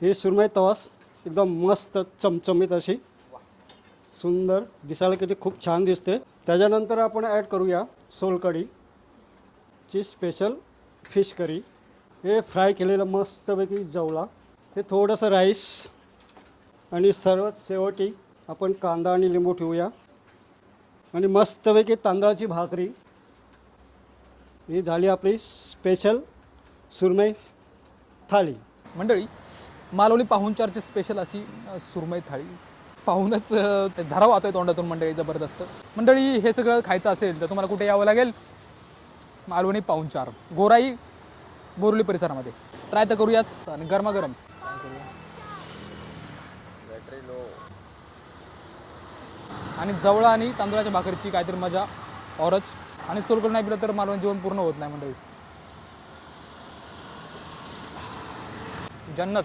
ही सुरमई तवास एकदम मस्त चमचमीत अशी सुंदर दिसायला किती खूप छान दिसते। त्याच्यानंतर आपण ॲड करूया सोलकढी ची स्पेशल फिश करी। हे फ्राय केलेलं मस्तपैकी जवळा, हे थोडंसं राईस आणि सर्वात शेवटी आपण कांदा आणि लिंबू ठेवूया आणि मस्तपैकी तांदळाची भाकरी। ही झाली आपली स्पेशल सुरमई थाळी। मंडळी मालवणी पाहुणचारची स्पेशल अशी सुरमई थाळी पाहूनच झरा वाहतोय तोंडातून मंडळी, जबरदस्त। मंडळी हे सगळं खायचं असेल तर तुम्हाला कुठे यावं लागेल? मालवणी पाहुणचार, गोराई बोरुली परिसरामध्ये। ट्राय तर करूयाच आणि गरमागरम आणि जवळा आणि तांदळाच्या भाकरीची काहीतरी मजा औरच। आणि सोलकढी नाही पिलं तर मालवणी जेवण पूर्ण होत नाही मंडळी। जन्नत।